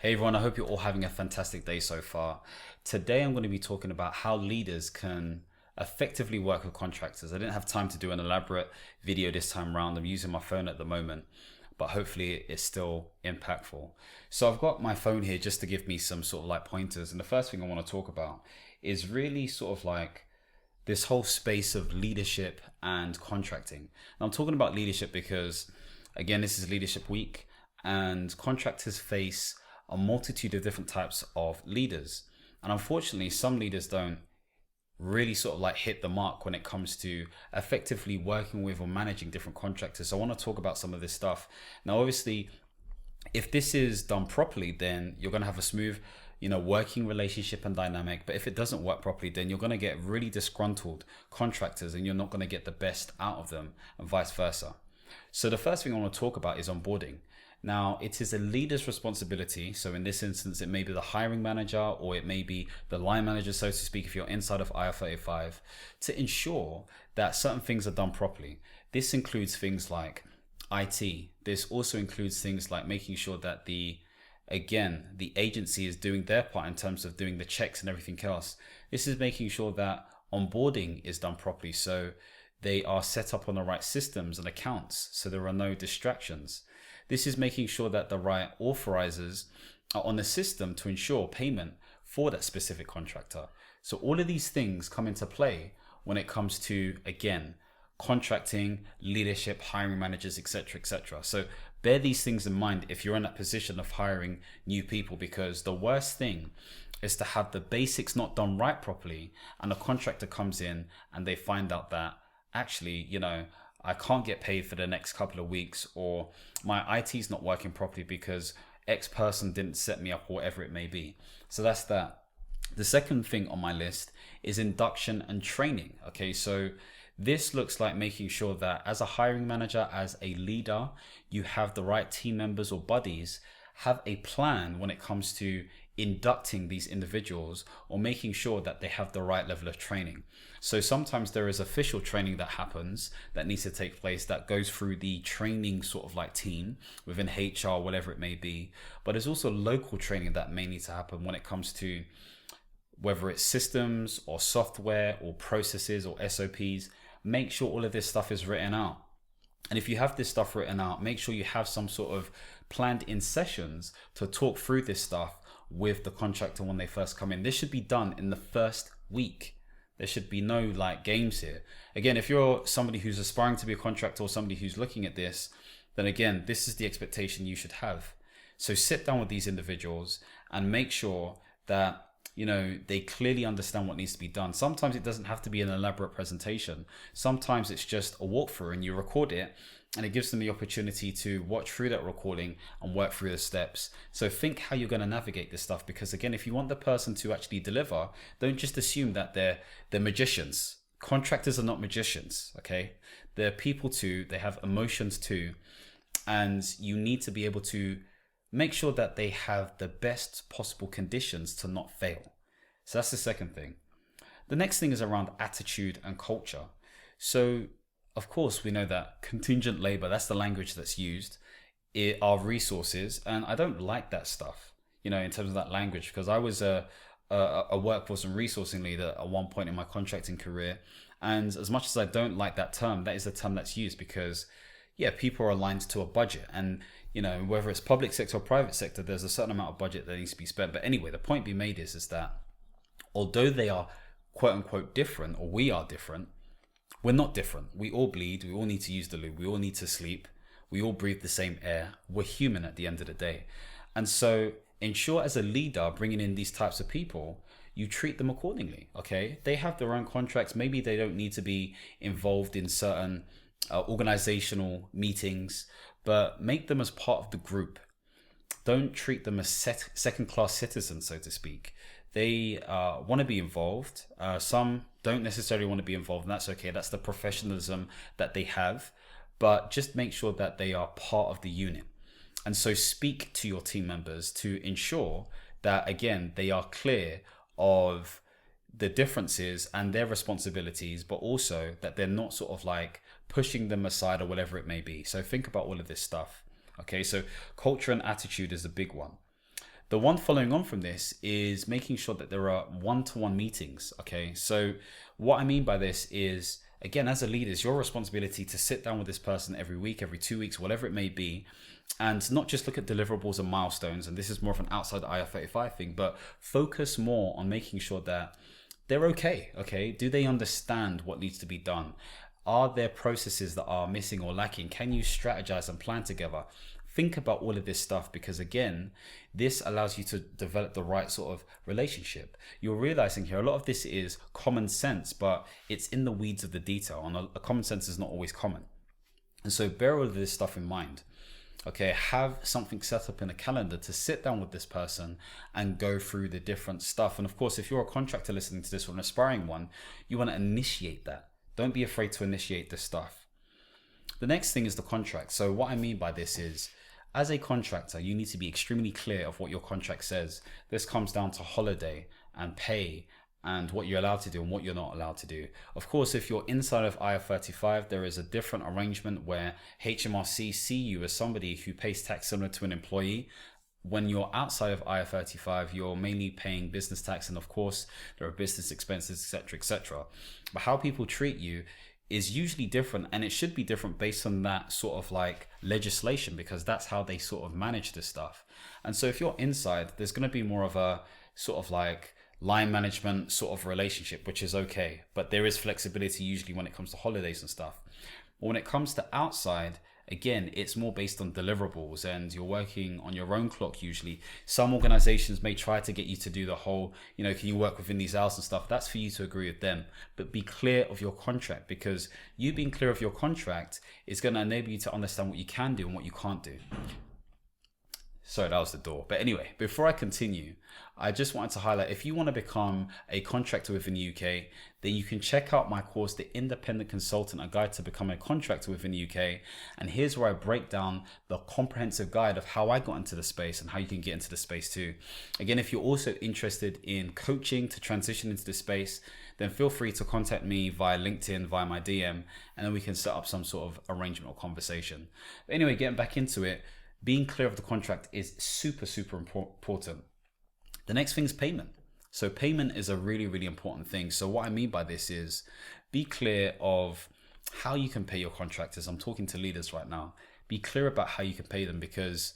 Hey everyone, I hope you're all having a fantastic day so far. Today I'm going to be talking about how leaders can effectively work with contractors. I didn't have time to do an elaborate video this time around. I'm using my phone at the moment, but hopefully it's still impactful. So I've got my phone here just to give me some sort of like pointers. And the first thing I want to talk about is really sort of like this whole space of leadership and contracting. And I'm talking about leadership because, again, this is Leadership Week and contractors face a multitude of different types of leaders. And unfortunately, some leaders don't really sort of like hit the mark when it comes to effectively working with or managing different contractors. So I want to talk about some of this stuff. Now, obviously, if this is done properly, then you're going to have a smooth, working relationship and dynamic. But if it doesn't work properly, then you're going to get really disgruntled contractors and you're not going to get the best out of them, and vice versa. So the first thing I want to talk about is onboarding. Now, it is a leader's responsibility. So in this instance, it may be the hiring manager or it may be the line manager, so to speak, if you're inside of IR35, to ensure that certain things are done properly. This includes things like IT. This also includes things like making sure that the agency is doing their part in terms of doing the checks and everything else. This is making sure that onboarding is done properly. So they are set up on the right systems and accounts, so there are no distractions. This is making sure that the right authorizers are on the system to ensure payment for that specific contractor. So all of these things come into play when it comes to, again, contracting, leadership, hiring managers, etc., etc. So bear these things in mind if you're in that position of hiring new people, because the worst thing is to have the basics not done right properly and a contractor comes in and they find out that actually, I can't get paid for the next couple of weeks, or my IT is not working properly because X person didn't set me up, or whatever it may be. So that's that. The second thing on my list is induction and training. Okay, so this looks like making sure that as a hiring manager, as a leader, you have the right team members or buddies, have a plan when it comes to inducting these individuals or making sure that they have the right level of training. So sometimes there is official training that happens that needs to take place that goes through the training sort of like team within HR, whatever it may be. But there's also local training that may need to happen when it comes to whether it's systems or software or processes or SOPs. Make sure all of this stuff is written out. And if you have this stuff written out, make sure you have some sort of planned in sessions to talk through this stuff with the contractor when they first come in. This should be done in the first week. There should be no like games here. Again, if you're somebody who's aspiring to be a contractor or somebody who's looking at this, then again, this is the expectation you should have. So sit down with these individuals and make sure that they clearly understand what needs to be done. Sometimes it doesn't have to be an elaborate presentation. Sometimes it's just a walkthrough and you record it, and it gives them the opportunity to watch through that recording and work through the steps. So think how you're going to navigate this stuff, because again, if you want the person to actually deliver, don't just assume that they're magicians. Contractors are not magicians, okay? They're people too. They have emotions too. And you need to be able to make sure that they have the best possible conditions to not fail. So that's the second thing. The next thing is around attitude and culture. So of course, we know that contingent labor, that's the language that's used, are resources. And I don't like that stuff, in terms of that language, because I was a workforce and resourcing leader at one point in my contracting career. And as much as I don't like that term, that is the term that's used because, people are aligned to a budget. And, whether it's public sector or private sector, there's a certain amount of budget that needs to be spent. But anyway, the point being made is that although they are quote unquote different, or we are different, we're not different. We all bleed. We all need to use the loo. We all need to sleep. We all breathe the same air. We're human at the end of the day. And so ensure as a leader bringing in these types of people, you treat them accordingly. Okay. They have their own contracts. Maybe they don't need to be involved in certain organizational meetings, but make them as part of the group. Don't treat them as second-class citizens, so to speak. They want to be involved. Some don't necessarily want to be involved, and that's okay. That's the professionalism that they have. But just make sure that they are part of the unit. And so speak to your team members to ensure that, again, they are clear of the differences and their responsibilities, but also that they're not sort of like pushing them aside or whatever it may be. So think about all of this stuff. Okay, so culture and attitude is a big one. The one following on from this is making sure that there are one-to-one meetings. Okay, so what I mean by this is, again, as a leader, it's your responsibility to sit down with this person every week, every 2 weeks, whatever it may be, and not just look at deliverables and milestones. And this is more of an outside IR35 thing, but focus more on making sure that they're okay. Okay, do they understand what needs to be done? Are there processes that are missing or lacking? Can you strategize and plan together? Think about all of this stuff, because again, this allows you to develop the right sort of relationship. You're realizing here a lot of this is common sense, but it's in the weeds of the detail, and a common sense is not always common. And so bear all of this stuff in mind. Okay, have something set up in a calendar to sit down with this person and go through the different stuff. And of course, if you're a contractor listening to this or an aspiring one, you want to initiate that. Don't be afraid to initiate this stuff. The next thing is the contract. So what I mean by this is, as a contractor, you need to be extremely clear of what your contract says. This comes down to holiday and pay and what you're allowed to do and what you're not allowed to do. Of course, if you're inside of IR35, there is a different arrangement where HMRC see you as somebody who pays tax similar to an employee. When you're outside of IR35, you're mainly paying business tax, and of course, there are business expenses, etc., etc. But how people treat you is usually different, and it should be different based on that sort of like legislation, because that's how they sort of manage this stuff. And so if you're inside, there's going to be more of a sort of like line management sort of relationship, which is okay, but there is flexibility usually when it comes to holidays and stuff. But when it comes to outside, again, it's more based on deliverables, and you're working on your own clock usually. Some organizations may try to get you to do the whole, can you work within these hours and stuff? That's for you to agree with them. But be clear of your contract, because you being clear of your contract is going to enable you to understand what you can do and what you can't do. Sorry, that was the door. But anyway, before I continue, I just wanted to highlight, if you want to become a contractor within the UK, then you can check out my course, The Independent Consultant, a guide to become a contractor within the UK. And here's where I break down the comprehensive guide of how I got into the space and how you can get into the space too. Again, if you're also interested in coaching to transition into the space, then feel free to contact me via LinkedIn, via my DM, and then we can set up some sort of arrangement or conversation. But anyway, getting back into it, being clear of the contract is super, super important. The next thing is payment. So payment is a really, really important thing. So what I mean by this is, be clear of how you can pay your contractors. I'm talking to leaders right now. Be clear about how you can pay them, because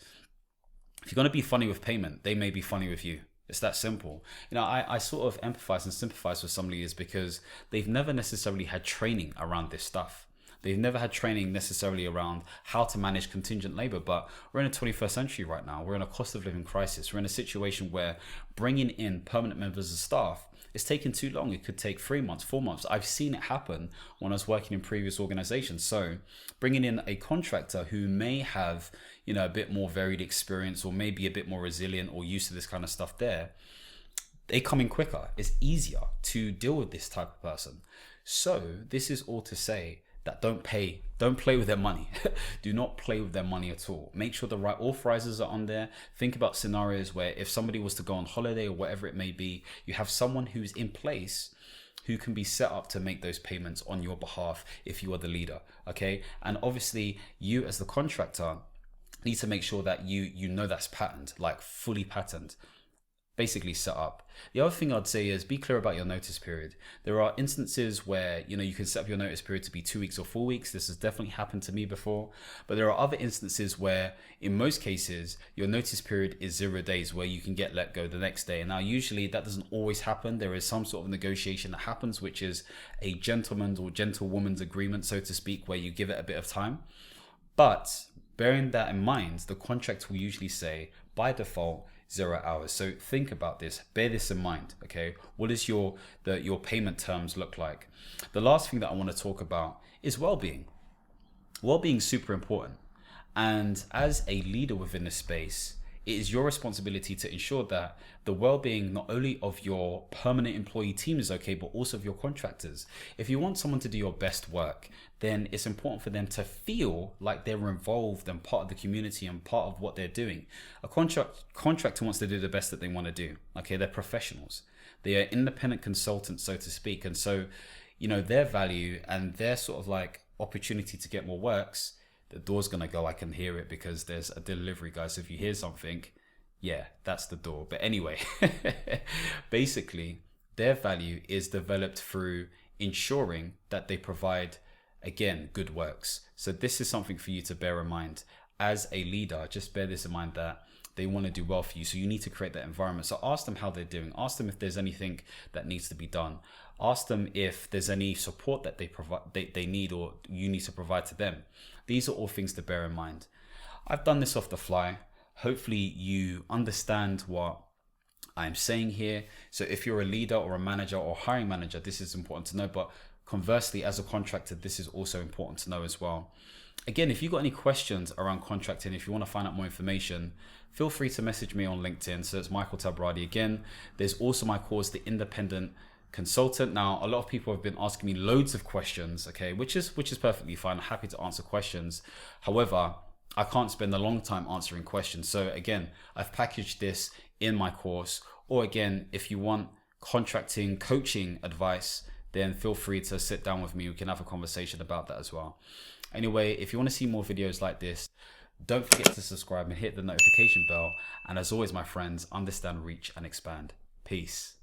if you're going to be funny with payment, they may be funny with you. It's that simple. I sort of empathize and sympathize with some leaders because they've never necessarily had training around this stuff. They've never had training necessarily around how to manage contingent labor, but we're in the 21st century right now. We're in a cost of living crisis. We're in a situation where bringing in permanent members of staff is taking too long. It could take 3 months, 4 months. I've seen it happen when I was working in previous organizations. So bringing in a contractor who may have, a bit more varied experience, or maybe a bit more resilient or used to this kind of stuff they come in quicker. It's easier to deal with this type of person. So this is all to say that don't play with their money. Do not play with their money at all. Make sure the right authorizers are on there. Think about scenarios where if somebody was to go on holiday or whatever it may be, you have someone who's in place who can be set up to make those payments on your behalf if you are the leader, okay? And obviously you as the contractor need to make sure that you know that's patterned, like fully patterned, basically set up. The other thing I'd say is be clear about your notice period. There are instances where you can set up your notice period to be 2 weeks or 4 weeks. This has definitely happened to me before, but there are other instances where in most cases your notice period is 0 days, where you can get let go the next day. And now usually that doesn't always happen. There is some sort of negotiation that happens, which is a gentleman's or gentlewoman's agreement, so to speak, where you give it a bit of time. But bearing that in mind, the contract will usually say by default 0 hours. So think about this, bear this in mind, okay? What does your payment terms look like? The last thing that I want to talk about is well-being. Well-being is super important. And as a leader within this space, it is your responsibility to ensure that the well-being not only of your permanent employee team is okay, but also of your contractors. If you want someone to do your best work, then it's important for them to feel like they're involved and part of the community and part of what they're doing. A contractor wants to do the best that they want to do. Okay, they're professionals. They are independent consultants, so to speak. And so, their value and their sort of like opportunity to get more works, the door's going to go. I can hear it because there's a delivery, guys. So if you hear something, Yeah, that's the door. But anyway, basically, their value is developed through ensuring that they provide, again, good works. So this is something for you to bear in mind as a leader. Just bear this in mind, that they want to do well for you. So you need to create that environment. So ask them how they're doing. Ask them if there's anything that needs to be done. Ask them if there's any support that they need, or you need to provide to them. These are all things to bear in mind. I've done this off the fly. Hopefully you understand what I'm saying here. So if you're a leader or a manager or hiring manager, this is important to know. But conversely, as a contractor, this is also important to know as well. Again, if you've got any questions around contracting, if you want to find out more information, feel free to message me on LinkedIn. So it's Michael Tabirade again. There's also my course, The Independent Consultant. Now, a lot of people have been asking me loads of questions, okay, which is perfectly fine. I'm happy to answer questions. However, I can't spend a long time answering questions. So again, I've packaged this in my course. Or again, if you want contracting coaching advice, then feel free to sit down with me. We can have a conversation about that as well. Anyway, if you want to see more videos like this, don't forget to subscribe and hit the notification bell. And as always, my friends, understand, reach, and expand. Peace.